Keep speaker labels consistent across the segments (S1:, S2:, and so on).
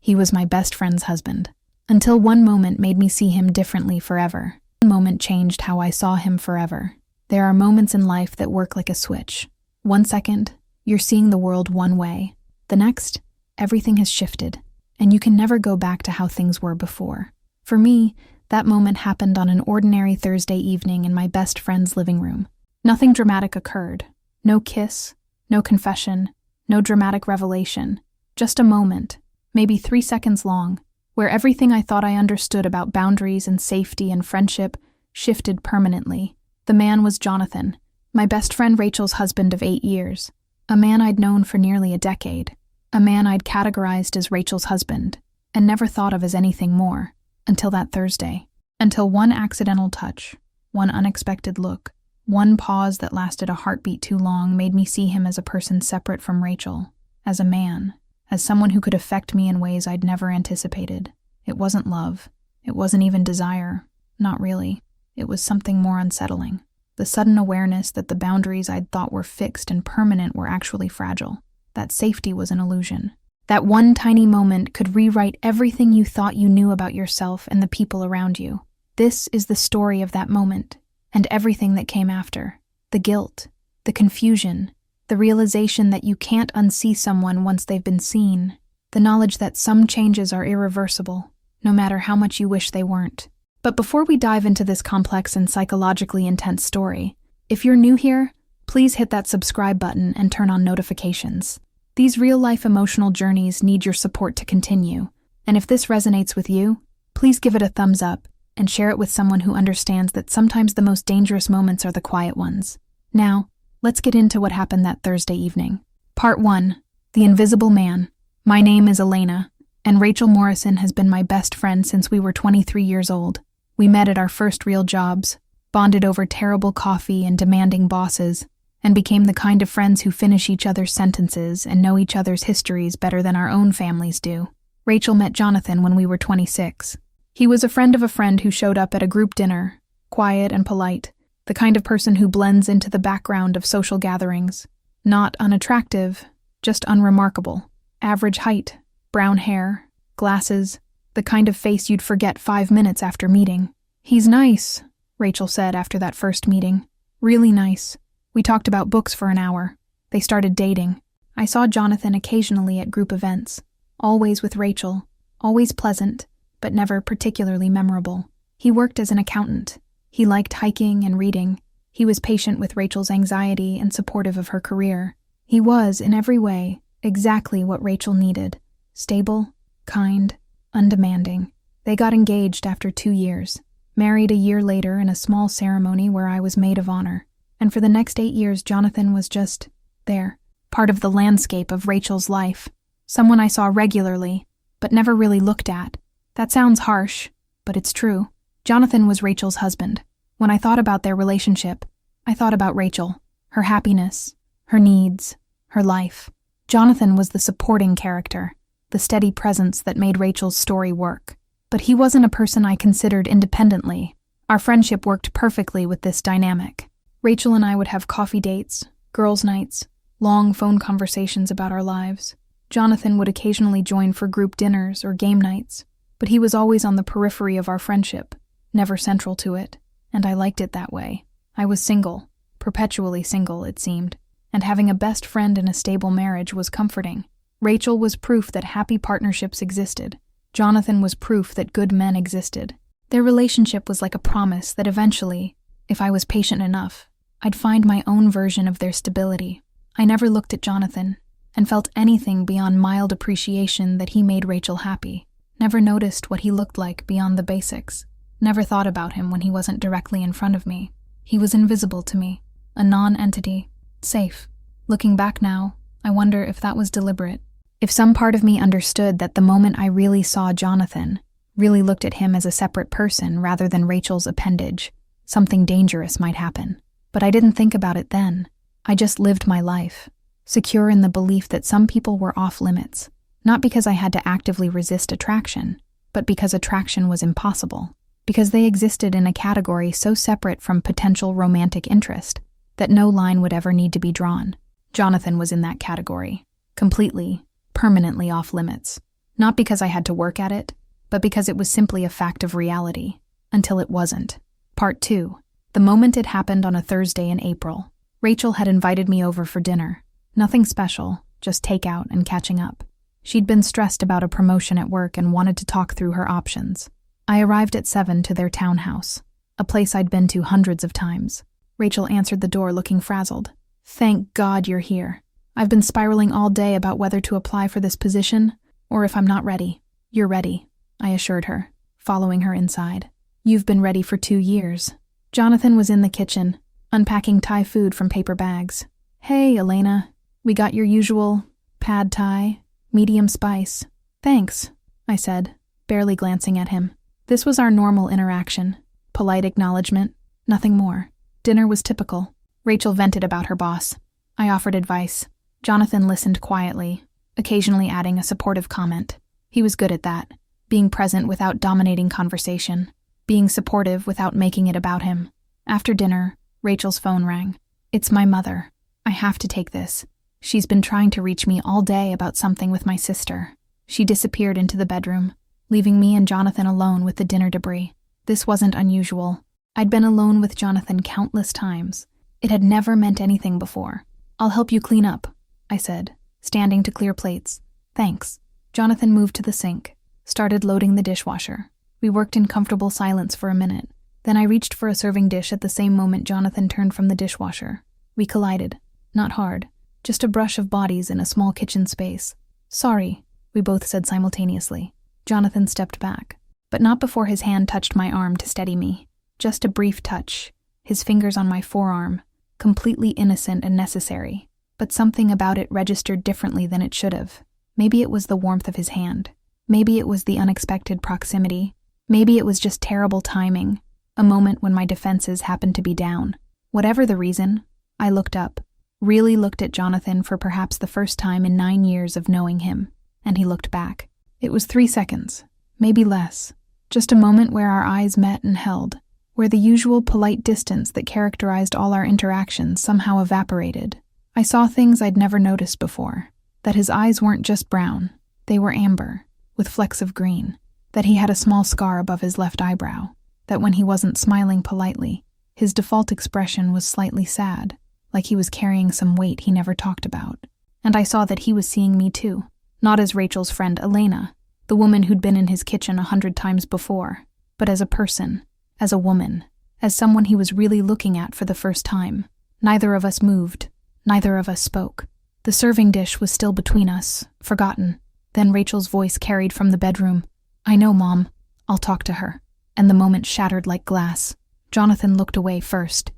S1: He was my best friend's husband. Until one moment made me see him differently forever. One moment changed how I saw him forever. There are moments in life that work like a switch. 1 second, you're seeing the world one way. The next, everything has shifted, and you can never go back to how things were before. For me, that moment happened on an ordinary Thursday evening in my best friend's living room. Nothing dramatic occurred. No kiss, no confession, no dramatic revelation. Just a moment, maybe 3 seconds long, where everything I thought I understood about boundaries and safety and friendship shifted permanently. The man was Jonathan, my best friend Rachel's husband of 8 years. A man I'd known for nearly a decade. A man I'd categorized as Rachel's husband, and never thought of as anything more, until that Thursday. Until one accidental touch, one unexpected look, one pause that lasted a heartbeat too long made me see him as a person separate from Rachel, as a man, as someone who could affect me in ways I'd never anticipated. It wasn't love. It wasn't even desire. Not really. It was something more unsettling. The sudden awareness that the boundaries I'd thought were fixed and permanent were actually fragile. That safety was an illusion. That one tiny moment could rewrite everything you thought you knew about yourself and the people around you. This is the story of that moment, and everything that came after. The guilt, the confusion, the realization that you can't unsee someone once they've been seen, the knowledge that some changes are irreversible, no matter how much you wish they weren't. But before we dive into this complex and psychologically intense story, if you're new here, please hit that subscribe button and turn on notifications. These real-life emotional journeys need your support to continue, and if this resonates with you, please give it a thumbs up and share it with someone who understands that sometimes the most dangerous moments are the quiet ones. Now, let's get into what happened that Thursday evening. Part 1. The Invisible Man. My name is Elena, and Rachel Morrison has been my best friend since we were 23 years old. We met at our first real jobs, bonded over terrible coffee and demanding bosses, and became the kind of friends who finish each other's sentences and know each other's histories better than our own families do. Rachel met Jonathan when we were 26. He was a friend of a friend who showed up at a group dinner, quiet and polite, the kind of person who blends into the background of social gatherings. Not unattractive, just unremarkable. Average height, brown hair, glasses, the kind of face you'd forget 5 minutes after meeting. "He's nice," Rachel said after that first meeting. "Really nice." We talked about books for an hour. They started dating. I saw Jonathan occasionally at group events, always with Rachel, always pleasant, but never particularly memorable. He worked as an accountant. He liked hiking and reading. He was patient with Rachel's anxiety and supportive of her career. He was, in every way, exactly what Rachel needed. Stable, kind, undemanding. They got engaged after 2 years, married a year later in a small ceremony where I was maid of honor. And for the next 8 years, Jonathan was just there, part of the landscape of Rachel's life, someone I saw regularly, but never really looked at. That sounds harsh, but it's true. Jonathan was Rachel's husband. When I thought about their relationship, I thought about Rachel, her happiness, her needs, her life. Jonathan was the supporting character, the steady presence that made Rachel's story work. But he wasn't a person I considered independently. Our friendship worked perfectly with this dynamic. Rachel and I would have coffee dates, girls' nights, long phone conversations about our lives. Jonathan would occasionally join for group dinners or game nights, but he was always on the periphery of our friendship, never central to it, and I liked it that way. I was single, perpetually single, it seemed, and having a best friend in a stable marriage was comforting. Rachel was proof that happy partnerships existed. Jonathan was proof that good men existed. Their relationship was like a promise that eventually, if I was patient enough, I'd find my own version of their stability. I never looked at Jonathan and felt anything beyond mild appreciation that he made Rachel happy. Never noticed what he looked like beyond the basics. Never thought about him when he wasn't directly in front of me. He was invisible to me, a non-entity, safe. Looking back now, I wonder if that was deliberate. If some part of me understood that the moment I really saw Jonathan, really looked at him as a separate person rather than Rachel's appendage, something dangerous might happen. But I didn't think about it then. I just lived my life, secure in the belief that some people were off limits, not because I had to actively resist attraction, but because attraction was impossible, because they existed in a category so separate from potential romantic interest that no line would ever need to be drawn. Jonathan was in that category, completely, permanently off limits. Not because I had to work at it, but because it was simply a fact of reality, until it wasn't. Part 2. The moment it happened on a Thursday in April. Rachel had invited me over for dinner. Nothing special, just takeout and catching up. She'd been stressed about a promotion at work and wanted to talk through her options. I arrived at 7 to their townhouse, a place I'd been to hundreds of times. Rachel answered the door looking frazzled. "Thank God you're here. I've been spiraling all day about whether to apply for this position, or if I'm not ready." "You're ready," I assured her, following her inside. "You've been ready for 2 years." Jonathan was in the kitchen, unpacking Thai food from paper bags. "Hey, Elena, we got your usual pad Thai, medium spice." "Thanks," I said, barely glancing at him. This was our normal interaction. Polite acknowledgement, nothing more. Dinner was typical. Rachel vented about her boss. I offered advice. Jonathan listened quietly, occasionally adding a supportive comment. He was good at that, being present without dominating conversation, being supportive without making it about him. After dinner, Rachel's phone rang. "It's my mother. I have to take this. She's been trying to reach me all day about something with my sister." She disappeared into the bedroom, leaving me and Jonathan alone with the dinner debris. This wasn't unusual. I'd been alone with Jonathan countless times. It had never meant anything before. "I'll help you clean up," I said, standing to clear plates. "Thanks." Jonathan moved to the sink, started loading the dishwasher. We worked in comfortable silence for a minute. Then I reached for a serving dish at the same moment Jonathan turned from the dishwasher. We collided. Not hard, just a brush of bodies in a small kitchen space. "Sorry," we both said simultaneously. Jonathan stepped back, but not before his hand touched my arm to steady me. Just a brief touch, his fingers on my forearm, completely innocent and necessary, but something about it registered differently than it should have. Maybe it was the warmth of his hand. Maybe it was the unexpected proximity. Maybe it was just terrible timing, a moment when my defenses happened to be down. Whatever the reason, I looked up, really looked at Jonathan for perhaps the first time in 9 years of knowing him, and he looked back. It was 3 seconds, maybe less, just a moment where our eyes met and held, where the usual polite distance that characterized all our interactions somehow evaporated. I saw things I'd never noticed before, that his eyes weren't just brown, they were amber, with flecks of green, that he had a small scar above his left eyebrow, that when he wasn't smiling politely, his default expression was slightly sad, like he was carrying some weight he never talked about. And I saw that he was seeing me too, not as Rachel's friend Elena, the woman who'd been in his kitchen 100 times before, but as a person, as a woman, as someone he was really looking at for the first time. Neither of us moved, neither of us spoke. The serving dish was still between us, forgotten. Then Rachel's voice carried from the bedroom. "I know, Mom. I'll talk to her." And the moment shattered like glass. Jonathan looked away first.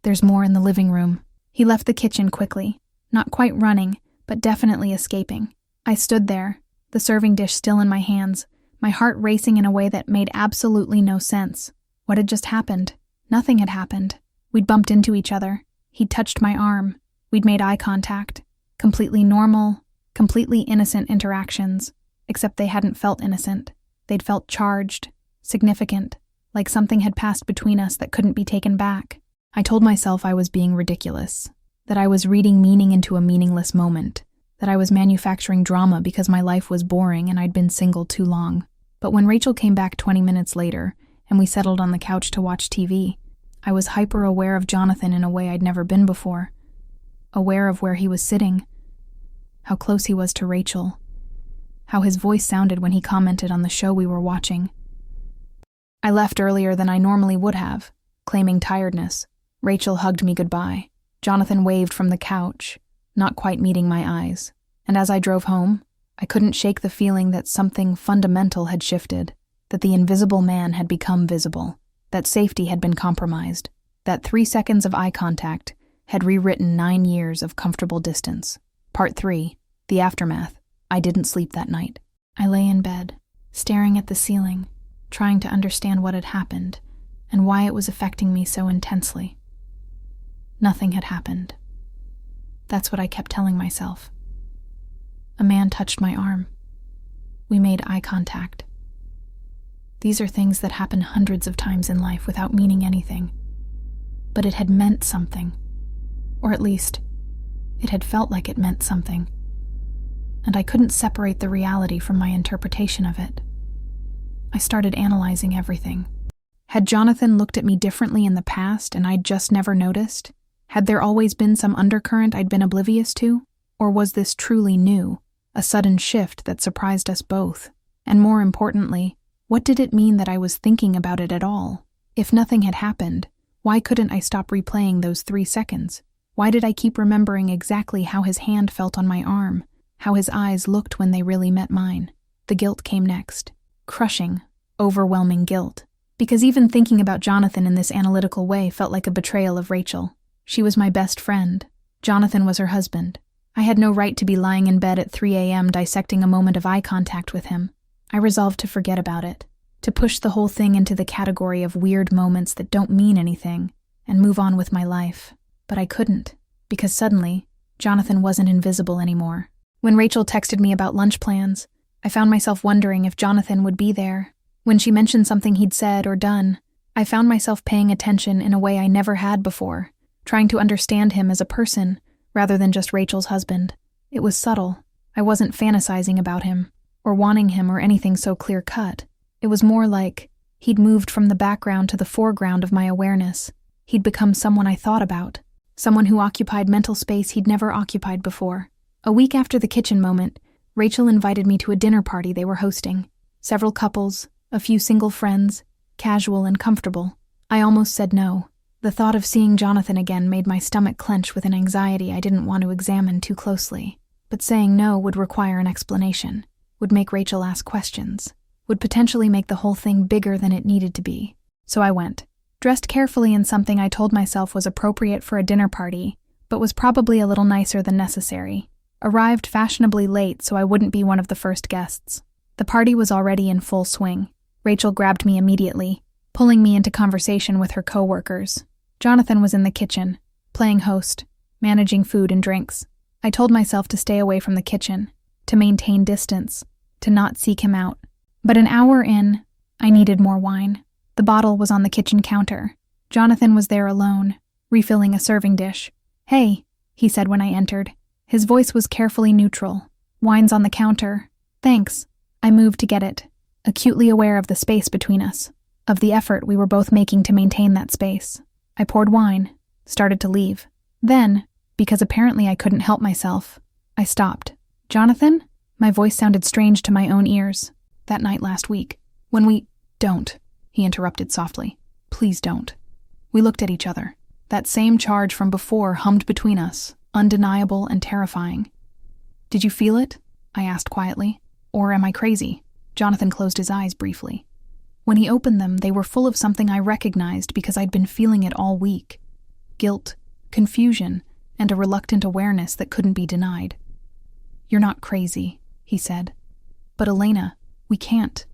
S1: There's more in the living room." He left the kitchen quickly, not quite running, but definitely escaping. I stood there, the serving dish still in my hands, my heart racing in a way that made absolutely no sense. What had just happened? Nothing had happened. We'd bumped into each other. He'd touched my arm. We'd made eye contact. Completely normal, completely innocent interactions, except they hadn't felt innocent. They'd felt charged, significant, like something had passed between us that couldn't be taken back. I told myself I was being ridiculous, that I was reading meaning into a meaningless moment, that I was manufacturing drama because my life was boring and I'd been single too long. But when Rachel came back 20 minutes later and we settled on the couch to watch TV, I was hyper-aware of Jonathan in a way I'd never been before. Aware of where he was sitting, how close he was to Rachel, how his voice sounded when he commented on the show we were watching. I left earlier than I normally would have, claiming tiredness. Rachel hugged me goodbye. Jonathan waved from the couch, not quite meeting my eyes. And as I drove home, I couldn't shake the feeling that something fundamental had shifted, that the invisible man had become visible, that safety had been compromised, that 3 seconds of eye contact had rewritten 9 years of comfortable distance. Part 3, the aftermath. I didn't sleep that night. I lay in bed, staring at the ceiling, trying to understand what had happened and why it was affecting me so intensely. Nothing had happened. That's what I kept telling myself. A man touched my arm. We made eye contact. These are things that happen hundreds of times in life without meaning anything. But it had meant something. Or at least, it had felt like it meant something. and I couldn't separate the reality from my interpretation of it. I started analyzing everything. Had Jonathan looked at me differently in the past and I'd just never noticed? Had there always been some undercurrent I'd been oblivious to? Or was this truly new, a sudden shift that surprised us both? And more importantly, what did it mean that I was thinking about it at all? If nothing had happened, why couldn't I stop replaying those 3 seconds? Why did I keep remembering exactly how his hand felt on my arm, how his eyes looked when they really met mine? The guilt came next. Crushing, overwhelming guilt. Because even thinking about Jonathan in this analytical way felt like a betrayal of Rachel. She was my best friend. Jonathan was her husband. I had no right to be lying in bed at 3 a.m. dissecting a moment of eye contact with him. I resolved to forget about it, to push the whole thing into the category of weird moments that don't mean anything, and move on with my life. But I couldn't, because suddenly, Jonathan wasn't invisible anymore. When Rachel texted me about lunch plans, I found myself wondering if Jonathan would be there. When she mentioned something he'd said or done, I found myself paying attention in a way I never had before, trying to understand him as a person rather than just Rachel's husband. It was subtle. I wasn't fantasizing about him, or wanting him or anything so clear-cut. It was more like he'd moved from the background to the foreground of my awareness. He'd become someone I thought about, someone who occupied mental space he'd never occupied before. A week after the kitchen moment, Rachel invited me to a dinner party they were hosting. Several couples, a few single friends, casual and comfortable. I almost said no. The thought of seeing Jonathan again made my stomach clench with an anxiety I didn't want to examine too closely. But saying no would require an explanation, would make Rachel ask questions, would potentially make the whole thing bigger than it needed to be. So I went, dressed carefully in something I told myself was appropriate for a dinner party, but was probably a little nicer than necessary. Arrived fashionably late so I wouldn't be one of the first guests. The party was already in full swing. Rachel grabbed me immediately, pulling me into conversation with her co-workers. Jonathan was in the kitchen, playing host, managing food and drinks. I told myself to stay away from the kitchen, to maintain distance, to not seek him out. But an hour in, I needed more wine. The bottle was on the kitchen counter. Jonathan was there alone, refilling a serving dish. "Hey," he said when I entered. His voice was carefully neutral. "Wine's on the counter." "Thanks." I moved to get it, acutely aware of the space between us, of the effort we were both making to maintain that space. I poured wine, started to leave. Then, because apparently I couldn't help myself, I stopped. "Jonathan?" My voice sounded strange to my own ears. "That night last week, when we—" "Don't," he interrupted softly. "Please don't." We looked at each other. That same charge from before hummed between us, undeniable and terrifying. "Did you feel it?" I asked quietly. "Or am I crazy?" Jonathan closed his eyes briefly. When he opened them, they were full of something I recognized because I'd been feeling it all week. Guilt, confusion, and a reluctant awareness that couldn't be denied. "You're not crazy," he said. "But Elena, we can't.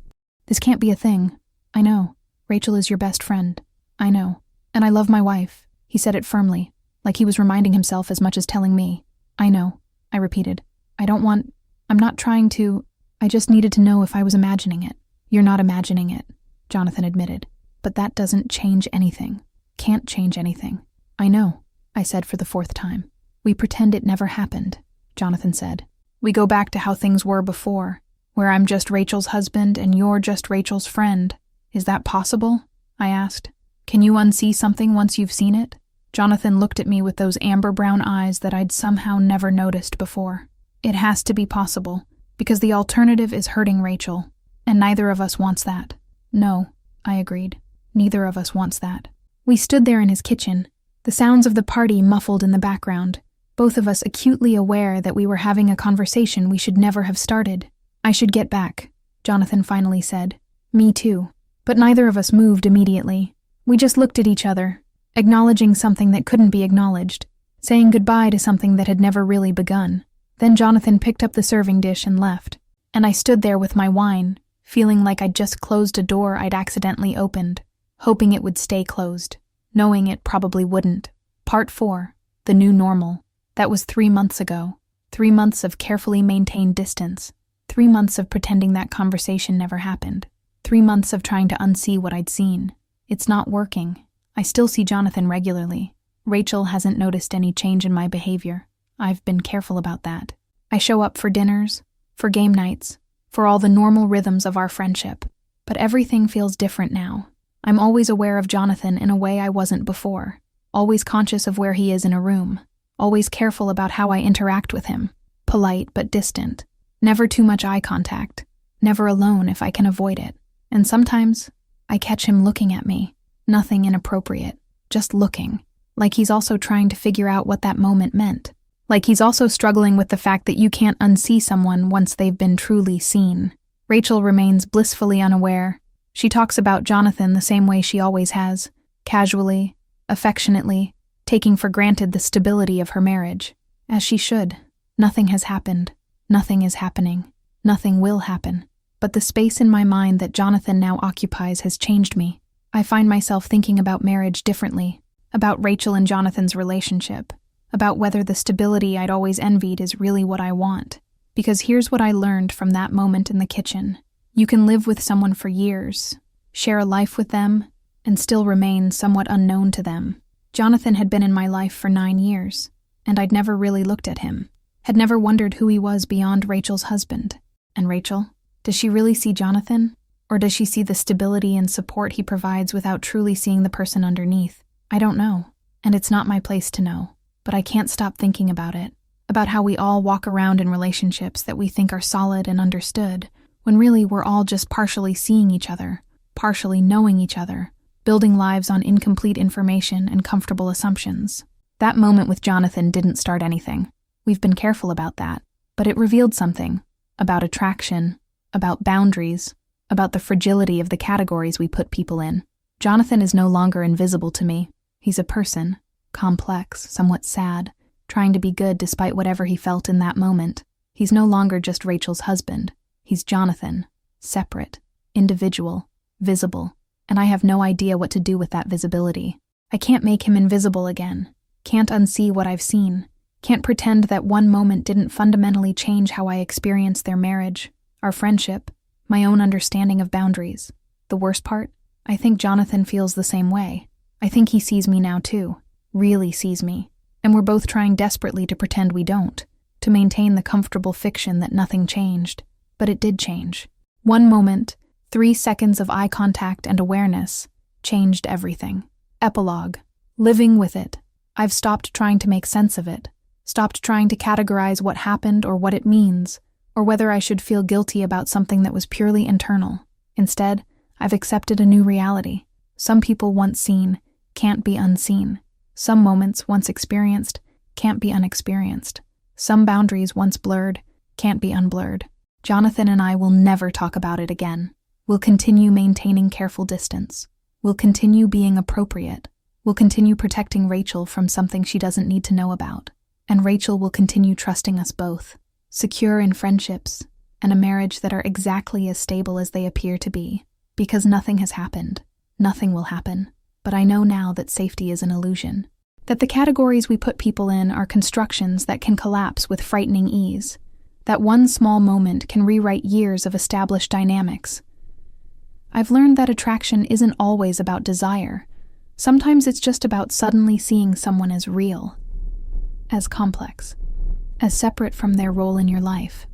S1: This can't be a thing. I know. Rachel is your best friend. I know. And I love my wife." He said it firmly, like he was reminding himself as much as telling me. "I know," I repeated. I'm not trying to. I just needed to know if I was imagining it." "You're not imagining it," Jonathan admitted. "But that doesn't change anything. Can't change anything." "I know," I said for the 4th time. "We pretend it never happened," Jonathan said. "We go back to how things were before, where I'm just Rachel's husband and you're just Rachel's friend. Is that possible?" I asked. "Can you unsee something once you've seen it?" Jonathan looked at me with those amber brown eyes that I'd somehow never noticed before. "It has to be possible, because the alternative is hurting Rachel, and neither of us wants that." "No," I agreed. "Neither of us wants that." We stood there in his kitchen, the sounds of the party muffled in the background, both of us acutely aware that we were having a conversation we should never have started. "I should get back," Jonathan finally said. "Me too." But neither of us moved immediately. We just looked at each other, acknowledging something that couldn't be acknowledged, saying goodbye to something that had never really begun. Then Jonathan picked up the serving dish and left, and I stood there with my wine, feeling like I'd just closed a door I'd accidentally opened, hoping it would stay closed, knowing it probably wouldn't. Part 4, the new normal. That was 3 months ago. 3 months of carefully maintained distance. 3 months of pretending that conversation never happened. 3 months of trying to unsee what I'd seen. It's not working. I still see Jonathan regularly. Rachel hasn't noticed any change in my behavior. I've been careful about that. I show up for dinners, for game nights, for all the normal rhythms of our friendship. But everything feels different now. I'm always aware of Jonathan in a way I wasn't before, always conscious of where he is in a room, always careful about how I interact with him, polite but distant, never too much eye contact, never alone if I can avoid it. And sometimes I catch him looking at me, nothing inappropriate, just looking, like he's also trying to figure out what that moment meant, like he's also struggling with the fact that you can't unsee someone once they've been truly seen. Rachel remains blissfully unaware. She talks about Jonathan the same way she always has, casually, affectionately, taking for granted the stability of her marriage. As she should. Nothing has happened. Nothing is happening. Nothing will happen. But the space in my mind that Jonathan now occupies has changed me. I find myself thinking about marriage differently, about Rachel and Jonathan's relationship, about whether the stability I'd always envied is really what I want. Because here's what I learned from that moment in the kitchen. You can live with someone for years, share a life with them, and still remain somewhat unknown to them. Jonathan had been in my life for 9 years, and I'd never really looked at him, had never wondered who he was beyond Rachel's husband. And Rachel? Does she really see Jonathan? Or does she see the stability and support he provides without truly seeing the person underneath? I don't know, and it's not my place to know, but I can't stop thinking about it. About how we all walk around in relationships that we think are solid and understood, when really we're all just partially seeing each other, partially knowing each other, building lives on incomplete information and comfortable assumptions. That moment with Jonathan didn't start anything. We've been careful about that, but it revealed something about attraction, about boundaries, about the fragility of the categories we put people in. Jonathan is no longer invisible to me. He's a person, complex, somewhat sad, trying to be good despite whatever he felt in that moment. He's no longer just Rachel's husband. He's Jonathan, separate, individual, visible, and I have no idea what to do with that visibility. I can't make him invisible again, can't unsee what I've seen, can't pretend that one moment didn't fundamentally change how I experience their marriage, our friendship, my own understanding of boundaries. The worst part? I think Jonathan feels the same way. I think he sees me now too, really sees me. And we're both trying desperately to pretend we don't, to maintain the comfortable fiction that nothing changed. But it did change. One moment, 3 seconds of eye contact and awareness, changed everything. Epilogue. Living with it. I've stopped trying to make sense of it, stopped trying to categorize what happened or what it means, or whether I should feel guilty about something that was purely internal. Instead, I've accepted a new reality. Some people once seen can't be unseen. Some moments once experienced can't be unexperienced. Some boundaries once blurred can't be unblurred. Jonathan and I will never talk about it again. We'll continue maintaining careful distance. We'll continue being appropriate. We'll continue protecting Rachel from something she doesn't need to know about. And Rachel will continue trusting us both, secure in friendships and a marriage that are exactly as stable as they appear to be. Because nothing has happened. Nothing will happen. But I know now that safety is an illusion. That the categories we put people in are constructions that can collapse with frightening ease. That one small moment can rewrite years of established dynamics. I've learned that attraction isn't always about desire. Sometimes it's just about suddenly seeing someone as real, as complex, as separate from their role in your life.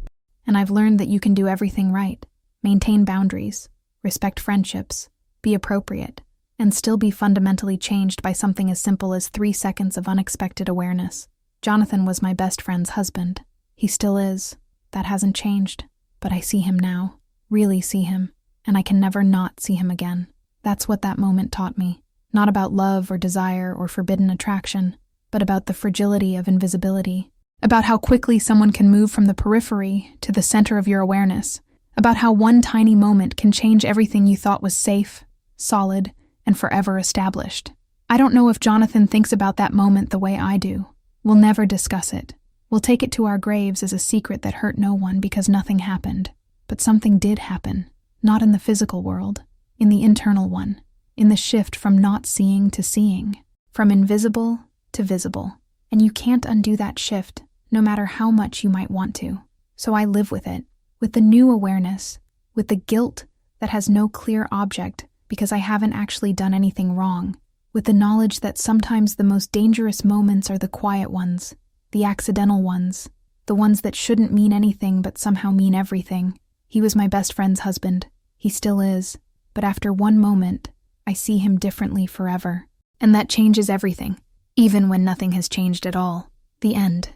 S1: And I've learned that you can do everything right, maintain boundaries, respect friendships, be appropriate, and still be fundamentally changed by something as simple as 3 seconds of unexpected awareness. Jonathan was my best friend's husband. He still is. That hasn't changed. But I see him now, really see him, and I can never not see him again. That's what that moment taught me. Not about love or desire or forbidden attraction, but about the fragility of invisibility. About how quickly someone can move from the periphery to the center of your awareness. About how one tiny moment can change everything you thought was safe, solid, and forever established. I don't know if Jonathan thinks about that moment the way I do. We'll never discuss it. We'll take it to our graves as a secret that hurt no one because nothing happened. But something did happen. Not in the physical world, in the internal one, in the shift from not seeing to seeing, from invisible to visible. And you can't undo that shift, no matter how much you might want to. So I live with it, with the new awareness, with the guilt that has no clear object because I haven't actually done anything wrong, with the knowledge that sometimes the most dangerous moments are the quiet ones, the accidental ones, The ones that shouldn't mean anything but somehow mean everything. He was my best friend's husband. He still is. But after one moment, I see him differently forever. And that changes everything, even when nothing has changed at all. The end.